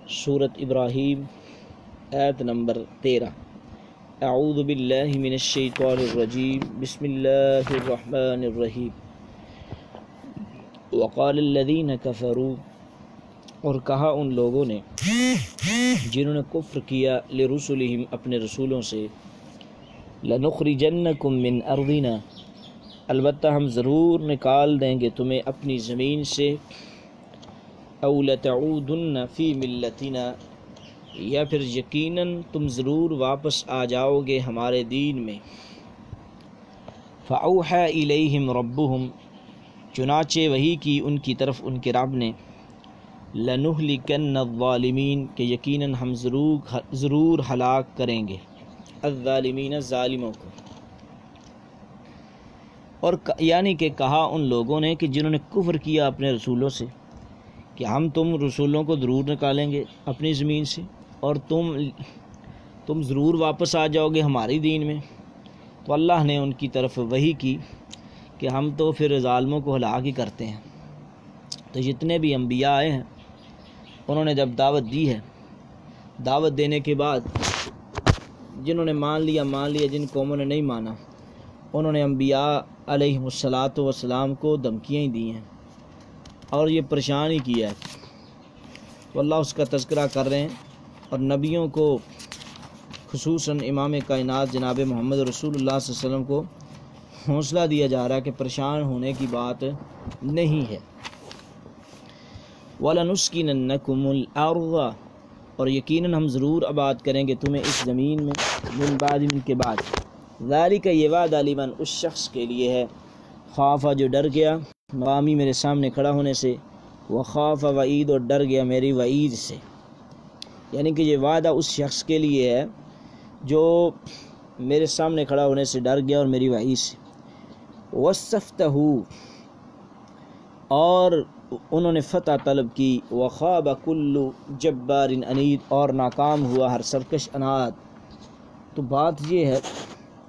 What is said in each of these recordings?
سورۃ ابراہیم آیت نمبر 13۔ اعوذ باللہ من الشیطان الرجیم، بسم اللہ الرحمن الرحیم۔ وقال الذین کفروا، اور کہا ان لوگوں نے جنہوں نے کفر کیا، لرسلہم اپنے رسولوں سے، لنخرجنکم من ارضنا، البتہ ہم ضرور نکال دیں گے تمہیں اپنی زمین سے، او لتعودن فی ملتنا، یا پھر یقیناً تم ضرور واپس آ جاؤ گے ہمارے دین میں۔ فاوحی الیہم ربہم، چنانچہ وحی کی ان کی طرف ان کے رب نے، لنہلکن الظالمین، کہ یقیناً ہم ضرور ہلاک کریں گے الظالمین، ظالموں کو۔ اور یعنی کہ کہا ان لوگوں نے کہ جنہوں نے کفر کیا اپنے رسولوں سے، کہ ہم تم رسولوں کو ضرور نکالیں گے اپنی زمین سے، اور تم ضرور واپس آ جاؤ گے ہماری دین میں۔ تو اللہ نے ان کی طرف وحی کی کہ ہم تو پھر ظالموں کو ہلاک ہی کرتے ہیں۔ تو جتنے بھی انبیاء آئے ہیں انہوں نے جب دعوت دی ہے، دعوت دینے کے بعد جنہوں نے مان لیا، جن قوموں نے نہیں مانا، انہوں نے انبیاء علیہ الصلاۃ والسلام کو دھمکیاں ہی دی ہیں اور یہ پریشان ہی کیا ہے۔ تو اللہ اس کا تذکرہ کر رہے ہیں، اور نبیوں کو خصوصاً امام کائنات جناب محمد رسول اللہ صلی اللہ علیہ وسلم کو حوصلہ دیا جا رہا ہے کہ پریشان ہونے کی بات نہیں ہے۔ وَلَنُسْكِنَنَّكُمُ الْأَرْضَ، اور یقیناً ہم ضرور آباد کریں گے تمہیں اس زمین میں، من بعد، ان کے بعد۔ ذَلِكَ، یہ وعدہ لمن، اس شخص کے لیے ہے، خافہ جو ڈر گیا مقامی میرے سامنے کھڑا ہونے سے، وخاف وعید، اور ڈر گیا میری وعید سے۔ یعنی کہ یہ وعدہ اس شخص کے لیے ہے جو میرے سامنے کھڑا ہونے سے ڈر گیا اور میری وعید سے۔ وَاسْتَفْتَحُوا، اور انہوں نے فتح طلب کی، وَخَابَ كُلُّ جَبَّارٍ عَنِيدٍ، اور ناکام ہوا ہر سرکش اناد۔ تو بات یہ ہے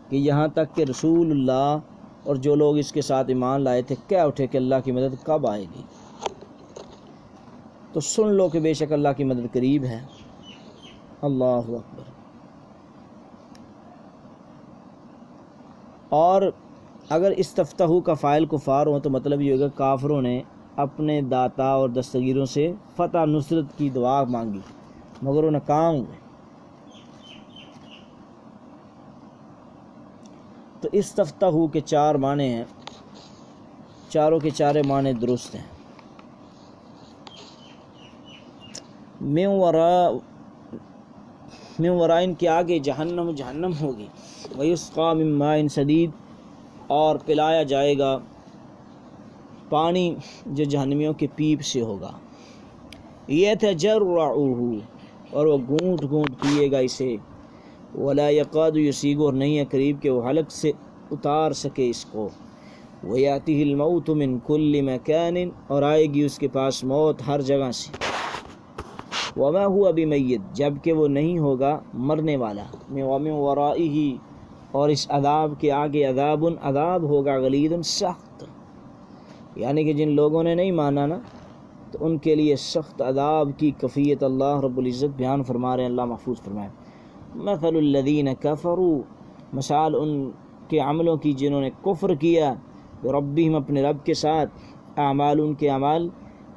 کہ یہاں تک کہ رسول اللہ اور جو لوگ اس کے ساتھ ایمان لائے تھے کہہ اٹھے کہ اللہ کی مدد کب آئے گی۔ تو سن لو کہ بے شک اللہ کی مدد قریب ہے۔ اللہ اکبر۔ اور اگر استفتحوا کا فاعل کفار ہو تو مطلب یہ ہوگا کافروں نے اپنے داتا اور دستگیروں سے فتح نصرت کی دعا مانگی مگر وہ ناکام ہوئے۔ تو استفتحوا کے 4 معنی ہیں، چاروں کے چارے معنی درست ہیں۔ من ورائن کے آگے جہنم ہوگی، ویسقا من ماء سدید، اور پلایا جائے گا پانی جو جہنمیوں کے پیپ سے ہوگا، یتجرعہ، اور وہ گھونٹ گھونٹ پیے گا اسے، ولا یکاد یسیغ، اور نہیں ہے قریب کہ وہ حلق سے اتار سکے اس کو، ویاتیہ الموت من کل مکان، اور آئے گی اس کے پاس موت ہر جگہ سے، وما ہوا بمیت، جبکہ وہ نہیں ہوگا مرنے والا، ومن ورائہ، اور اس عذاب کے آگے عذاب ہوگا، غلیظ، سخت۔ یعنی کہ جن لوگوں نے نہیں مانا نا تو ان کے لیے سخت عذاب کی کفیت اللہ رب العزت بیان فرما رہے ہیں، اللہ محفوظ فرمائے۔ مثل الذین کفروا، مثال ان کے عملوں کی جنہوں نے کفر کیا، ربہم، اپنے رب کے ساتھ، اعمال، ان کے اعمال،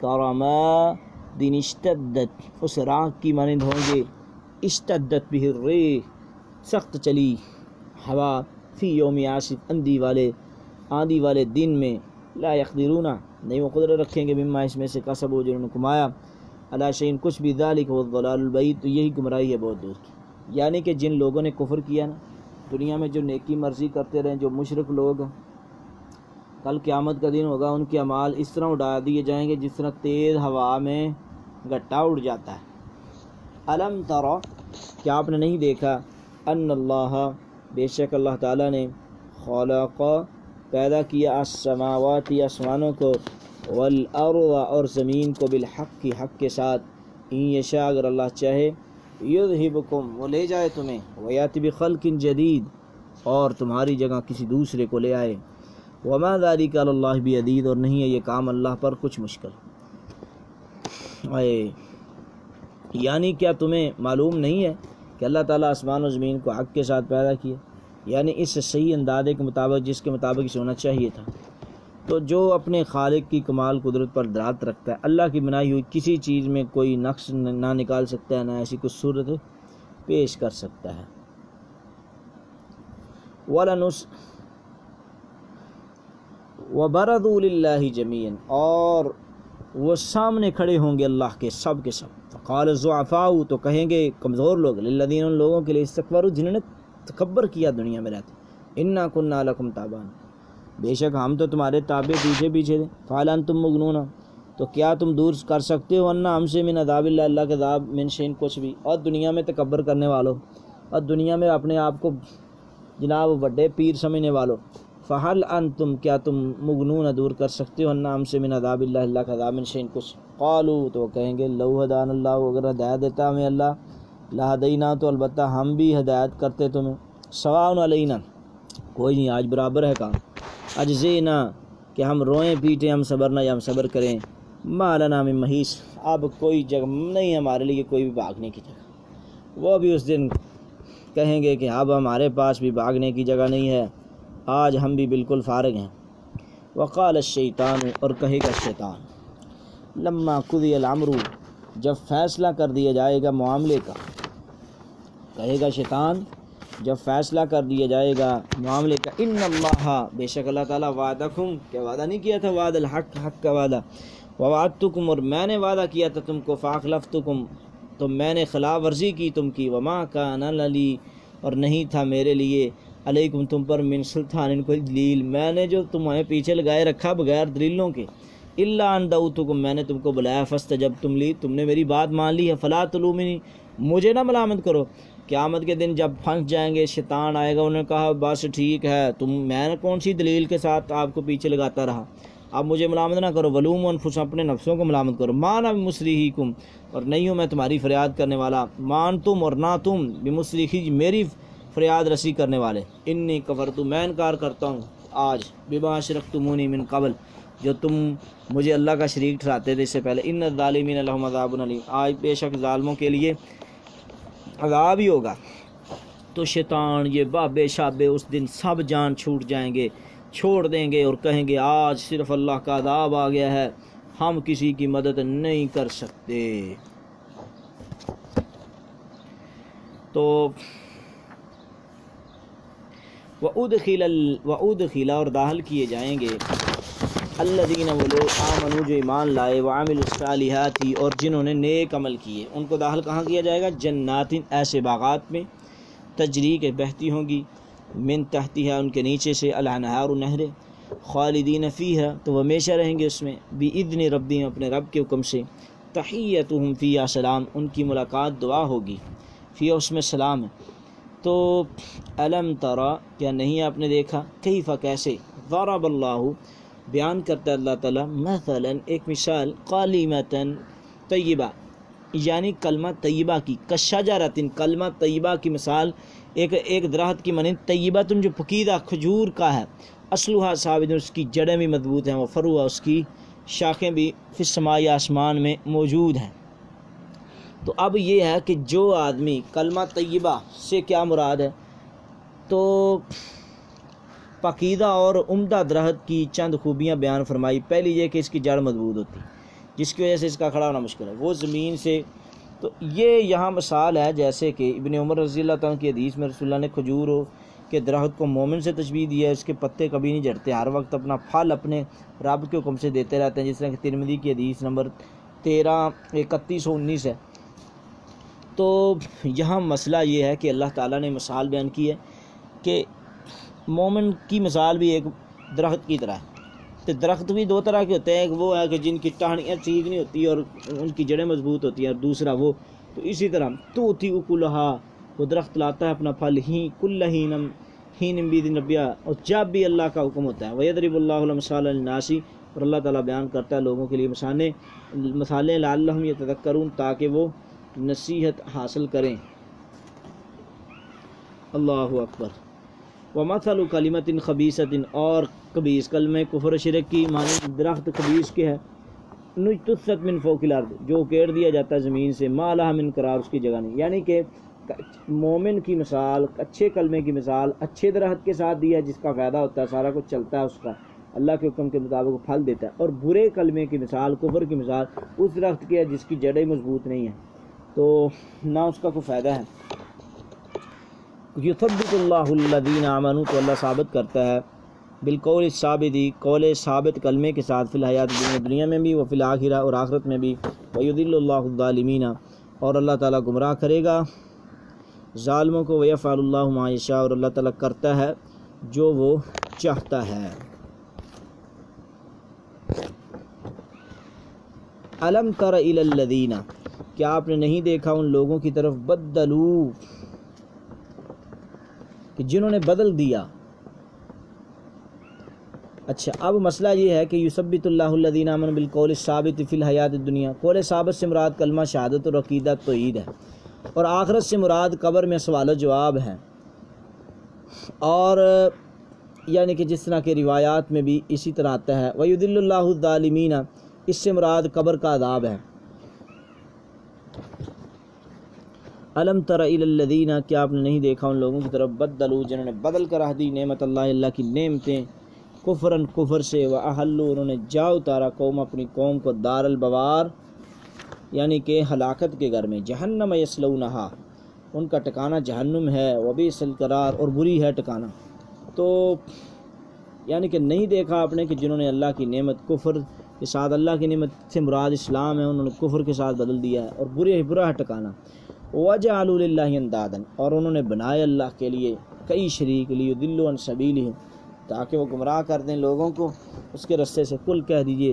کرماد اشتدت، اس راکھ کی مانند ہوں گے، اشتدت بہ الریح، سخت چلی ہوا، فی یوم عاصف، آندھی والے دن میں، لا یقدرون، نہیں وہ قدرت رکھیں گے، مما، اس میں سے، کسب ہو جنہوں نے کمایا، علی شیء، کچھ بھی، ذالک هو الضلال البعید، تو یہی گمراہی ہے بہت دور کی۔ یعنی کہ جن لوگوں نے کفر کیا نا، دنیا میں جو نیکی مرضی کرتے رہیں، جو مشرک لوگ، کل قیامت کا دن ہوگا ان کے اعمال اس طرح اڑا دیے جائیں گے جس طرح تیز ہوا میں گٹا اڑ جاتا ہے۔ الم ترى، کیا آپ نے نہیں دیکھا، ان اللہ، بے شک اللہ تعالیٰ نے، خلق، پیدا کیا، السماوات، آسمانوں کو، والارض، اور زمین کو، بالحق، حق کے ساتھ، ان یشاء، اگر اللہ چاہے، یذہبکم، وہ لے جائے تمہیں، ویأتی بخلق جدید، اور تمہاری جگہ کسی دوسرے کو لے آئے، وما ذلک علی اللہ بعزیز، اور نہیں ہے یہ کام اللہ پر کچھ مشکل۔ یعنی کیا تمہیں معلوم نہیں ہے کہ اللہ تعالیٰ آسمان و زمین کو حق کے ساتھ پیدا کیا، یعنی اس صحیح اندازے کے مطابق جس کے مطابق اسے ہونا چاہیے تھا۔ تو جو اپنے خالق کی کمال قدرت پر درات رکھتا ہے، اللہ کی بنائی ہوئی کسی چیز میں کوئی نقص نہ نکال سکتا ہے، نہ ایسی کوئی صورت پیش کر سکتا ہے۔ وَبَرَزُوا لِلَّهِ جَمِيعًا، اور وہ سامنے کھڑے ہوں گے اللہ کے سب کے سب۔ فقال الضعفاء، تو کہیں گے کمزور لوگ، للذین، ان لوگوں کے لیے استکبروا جنہوں نے تکبر کیا دنیا میں رہتے، انا كنا لکم تابعین، بے شک ہم تو تمہارے تابع پیچھے تھے۔ فہل انتم مغنون، تو کیا تم دور کر سکتے ہو انا ہم سے من عذاب اللہ، اللہ کے عذاب، من شیء کچھ بھی۔ اور دنیا میں تکبر کرنے والوں، اور دنیا میں اپنے آپ کو جناب بڑے پیر سمجھنے والوں، فہل انتم، کیا تم مغنون دور کر سکتے ہو انا ہم سے من عذاب اللہ، اللہ کا عذاب، من شیء کچھ۔ قالوا، تو کہیں گے لو ہدانا اللہ، اگر ہدایت دیتا ہمیں اللہ، لہدینا، تو البتہ ہم بھی ہدایت کرتے تمہیں، سواء علینا، کوئی نہیں آج برابر ہے کام، اجزینا، کہ ہم روئیں پیٹیں، ہم صبر نہ یا ہم صبر کریں، ما لنا من محیص، اب کوئی جگہ نہیں ہمارے لیے کوئی بھی بھاگنے کی جگہ۔ وہ بھی اس دن کہیں گے کہ اب ہمارے پاس بھی بھاگنے کی جگہ نہیں ہے، آج ہم بھی بالکل فارغ ہیں۔ وقال الشیطان، اور کہے گا شیطان، لما قضی الامر، جب فیصلہ کر دیا جائے گا معاملے کا، کہے گا شیطان جب فیصلہ کر دیا جائے گا معاملے کا، ان اللہ، بے شک اللہ تعالیٰ، وعدکم، کیا وعدہ نہیں کیا تھا، وعد الحق، حق کا وعدہ، ووعدتکم، اور میں نے وعدہ کیا تھا تم کو، فاخلفتکم، تو میں نے خلاف ورزی کی تم کی، وما کان لی، اور نہیں تھا میرے لیے، علیکم، تم پر، من سلطان، کوئی دلیل، میں نے جو تمہیں پیچھے لگائے رکھا بغیر دلیلوں کے، الا ان دعوتکم، میں نے تم کو بلایا، فاستجبتم لی، تم نے میری بات مان لی ہے، فلا تلومنی، مجھے نہ ملامت کرو۔ قیامت کے دن جب پھنس جائیں گے، شیطان آئے گا، انہوں نے کہا بس ٹھیک ہے، میں نے کون سی دلیل کے ساتھ آپ کو پیچھے لگاتا رہا، اب مجھے ملامت نہ کرو، ولوم انفسکم، اپنے نفسوں کو ملامت کرو، ما انا بمصرخکم، اور نہیں ہوں میں تمہاری فریاد کرنے والا، مان تم، اور نہ تم، بمصرخی، میری فریاد رسی کرنے والے، انی کفرت، میں انکار کرتا ہوں آج، بما اشرکتمونی من قبل، جو تم مجھے اللہ کا شریک ٹھہراتے تھے اس سے پہلے، ان الظالمین لہم عذاب علیم، آج بے شک ظالموں کے لیے عذاب ہی ہوگا۔ تو شیطان، یہ بابے شابے اس دن سب جان چھوٹ جائیں گے، چھوڑ دیں گے، اور کہیں گے آج صرف اللہ کا عذاب آ گیا ہے، ہم کسی کی مدد نہیں کر سکتے۔ تو وَأُدْخِلَ، اور داخل کیے جائیں گے، الذین، وہ لوگ، آمنوا، جو ایمان لائے، وعملوا الصالحات، اور جنہوں نے نیک عمل کیے، ان کو داخل کہاں کیا جائے گا، جنات، ایسے باغات میں، تجری کے بہتی ہوں گی، من تحتها، ان کے نیچے سے، الانہار، نہریں، خالدین فیہا، تو وہ ہمیشہ رہیں گے اس میں، باذن ربہم، اپنے رب کے حکم سے، تحیتہم فیہا سلام، ان کی ملاقات دعا ہوگی، فیہا، اس میں سلام ہے۔ تو الم ترى، کیا نہیں آپ نے دیکھا، کیف، کیسے، ضرب اللہ، بیان کرتا ہے اللہ تعالیٰ، مثلا، ایک مثال، کلمۃ طیبہ، یعنی کلمہ طیبہ کی، کشجرۃ، کلمہ طیبہ کی مثال، ایک درخت کی مانند، طیبۃ، جو پکیدہ کھجور کا ہے، اصلها ثابت، اس کی جڑیں بھی مضبوط ہیں، وفروعها، اس کی شاخیں بھی، فی السماء، آسمان میں موجود ہیں۔ تو اب یہ ہے کہ جو آدمی، کلمہ طیبہ سے کیا مراد ہے، تو پاکیزہ اور عمدہ درخت کی چند خوبیاں بیان فرمائی۔ پہلی یہ کہ اس کی جڑ مضبوط ہوتی، جس کی وجہ سے اس کا کھڑا ہونا مشکل ہے، وہ زمین سے، تو یہ یہاں مثال ہے، جیسے کہ ابن عمر رضی اللہ تعالیٰ کی حدیث میں رسول اللہ نے کھجور کے درخت کو مومن سے تشبیہ دیا ہے، اس کے پتے کبھی نہیں جھڑتے، ہر وقت اپنا پھل اپنے رب کے حکم سے دیتے رہتے ہیں، جس طرح کہ ترمذی کی حدیث نمبر 133119 ہے۔ تو یہاں مسئلہ یہ ہے کہ اللہ تعالیٰ نے مثال بیان کی ہے کہ مومن کی مثال بھی ایک درخت کی طرح ہے۔ تو درخت بھی دو طرح کے ہوتے ہیں، ایک وہ ہے کہ جن کی ٹہنیاں ٹھیک نہیں ہوتی اور ان کی جڑیں مضبوط ہوتی ہیں، اور دوسرا وہ، تو اسی طرح توتی اکلہا، وہ درخت لاتا ہے اپنا پھل، ہی کل ہین باذن ربہ، اور جب بھی اللہ کا حکم ہوتا ہے، ویضرب اللہ الامثال للناس، اور اللہ تعالیٰ بیان کرتا ہے لوگوں کے لیے مثالیں، لعلہم یتذکرون، تاکہ وہ نصیحت حاصل کریں۔ اللہ اکبر۔ ومثل کلمۃ خبیثۃ، اور خبیث، کلمہ کفر و شرک کی مانند درخت خبیث کے ہے، نجتثت من فوق الارض، جو اکیڑ دیا جاتا ہے زمین سے، ما لها من قرار، اس کی جگہ نہیں. یعنی کہ مومن کی مثال، اچھے کلمے کی مثال اچھے درخت کے ساتھ دی ہے جس کا فائدہ ہوتا ہے، سارا کچھ چلتا ہے اس کا، اللہ کے حکم کے مطابق پھل دیتا ہے. اور برے کلمے کی مثال، کفر کی مثال اس درخت کی ہے جس کی جڑیں مضبوط نہیں ہیں، تو نہ اس کا کوئی فائدہ ہے. یثبت اللہ الذین آمنوا، تو اللہ ثابت کرتا ہے بالقول الثابت، قول ثابت کلمے کے ساتھ، فی الحیات دنیا میں بھی، وفی الآخرہ، اور آخرت میں بھی. ویضل اللہ الظالمین، اور اللہ تعالیٰ گمراہ کرے گا ظالموں کو. ویفعل اللہ ما یشاء، اور اللہ تعالیٰ کرتا ہے جو وہ چاہتا ہے. الم تر الی الذین، کیا آپ نے نہیں دیکھا ان لوگوں کی طرف، بدلوا، کہ جنہوں نے بدل دیا. اچھا، اب مسئلہ یہ ہے کہ یثبت اللہ الذین آمنوا بالقول الثابت فی الحیات الدنیا، قول ثابت سے مراد کلمہ شہادت اور عقیدہ توحید ہے، اور آخرت سے مراد قبر میں سوال و جواب ہے. اور یعنی کہ جس طرح کے روایات میں بھی اسی طرح آتا ہے. وَيُذِلُّ اللَّهُ الظَّالِمِينَ، اس سے مراد قبر کا عذاب ہے. الم تر الی الذین، کیا آپ نے نہیں دیکھا ان لوگوں کی طرف، بدلوا، جنہوں نے بدل کر رکھ دی نعمت اللہ، اللہ کی نعمتیں، کفراً، کفر سے، وَأَحَلُّوا، انہوں نے جا اتارا قوم، اپنی قوم کو، دار البوار، یعنی کہ ہلاکت کے گھر میں، جہنم یصلونہا، ان کا ٹھکانہ جہنم ہے، وبئس القرار، اور بری ہے ٹھکانہ. تو یعنی کہ نہیں دیکھا آپ نے کہ جنہوں نے اللہ کی نعمت، کفر کے ساتھ، اللہ کی نعمت سے مراد اسلام ہے، انہوں نے کفر کے ساتھ بدل دیا ہے، اور برا ہے ٹھکانہ. وَجَعَلُوا لِلَّهِ أَنْدَادًا، اور انہوں نے بنائے اللہ کے لیے کئی شریک، لِيُضِلُّوا عَنْ سَبِيلِهِ، تاکہ وہ گمراہ کر دیں لوگوں کو اس کے رستے سے. قل، کہہ دیجئے،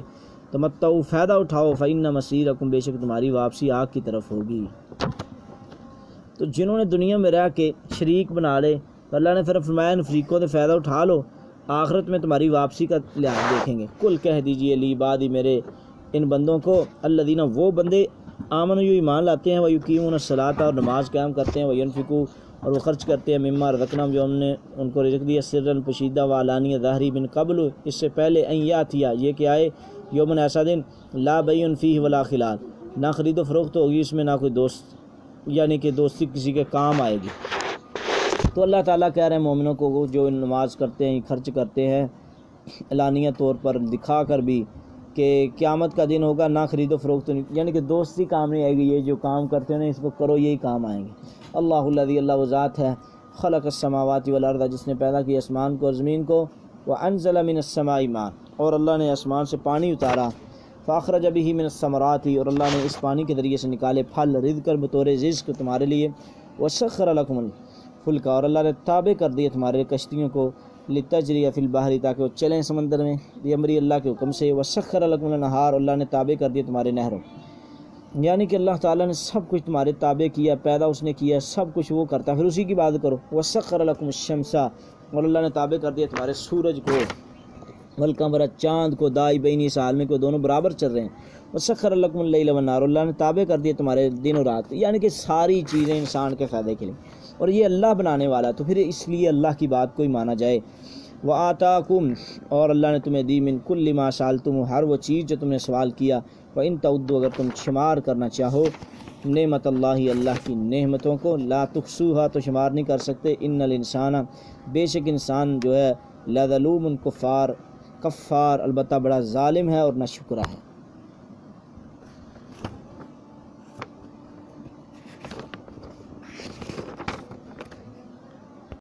تمتعوا، فائدہ اٹھاؤ، فإن مصیرکم، بے شک تمہاری واپسی آگ کی طرف ہوگی. تو جنہوں نے دنیا میں رہ کے شریک بنا لے، تو اللہ نے پھر فرمایا ان فریقوں سے فائدہ اٹھا لو، آخرت میں تمہاری واپسی کا لحاظ دیکھیں گے. قل، کہہ دیجئے، لعبادی، میرے ان بندوں کو، الذین، وہ بندے، آمنوا، جو ایمان لاتے ہیں، ویقیمون الصلاۃ، اور نماز قائم کرتے ہیں، وینفقوا، اور وہ خرچ کرتے ہیں، مما رزقناہم، جو ہم نے ان کو رزق دیا، سرًا، پوشیدہ، وعلانیہ، ظاہری، من قبل، اس سے پہلے، ان یاتیا، یہ کہ آئے، یومن، ایسا دن، لا بیع فیہ ولا خلال، نہ خرید و فروخت ہوگی اس میں، نہ کوئی دوست، یعنی کہ دوستی کسی کے کام آئے گی. تو اللہ تعالیٰ کہہ رہے ہیں مومنوں کو، جو نماز کرتے ہیں، خرچ کرتے ہیں اعلانیہ طور پر دکھا کر بھی، کہ قیامت کا دن ہوگا، نہ خرید و فروخت، یعنی کہ دوستی کام نہیں آئے گی، یہ جو کام کرتے ہیں اس کو کرو، یہی کام آئیں گے. اللہ الذی، اللہ وہ ذات ہے، خلق السماوات والارض، جس نے پیدا کیا آسمان کو اور زمین کو، وانزل من السماء ماء، اور اللہ نے آسمان سے پانی اتارا، فاخرج به من الثمرات، اور اللہ نے اس پانی کے ذریعے سے نکالے پھل، رزقا، بطور رزق تمہارے لیے، وسخر لکم الفلک، اور اللہ نے تابع کر دیے تمہارے کشتیوں کو، لتجری فی البحر، تاکہ وہ چلیں سمندر میں، بامری، اللہ کے حکم سے، وسخر لکم الانہار، اللہ نے تابع کر دیے تمہارے نہروں. یعنی کہ اللہ تعالیٰ نے سب کچھ تمہارے تابع کیا، پیدا اس نے کیا، سب کچھ وہ کرتا، پھر اسی کی بات کرو. وسخر لکم الشمس، اور اللہ نے تابع کر دیا تمہارے سورج کو، والقمر، چاند کو، دائبین، اس عالم کو، دونوں برابر چل رہے ہیں. وسخر لکم اللیل والنہار، اللہ نے تابع کر دیا تمہارے دن و رات، یعنی کہ ساری چیزیں انسان کے فائدے کے لیے، اور یہ اللہ بنانے والا، تو پھر اس لیے اللہ کی بات کو ہی مانا جائے. وآتاکم، اور اللہ نے تمہیں دی، من کل ما سألتم، ہر وہ چیز جو تم نے سوال کیا، وَإِن تَعُدُّوا، اگر تم شمار کرنا چاہو، نعمت اللہ، اللہ کی نعمتوں کو، لا تحصوها، تو شمار نہیں کر سکتے. ان الانسان، بے شک انسان جو ہے، لظلوم، کفار، البتہ بڑا ظالم ہے اور نہ شکرہ ہے.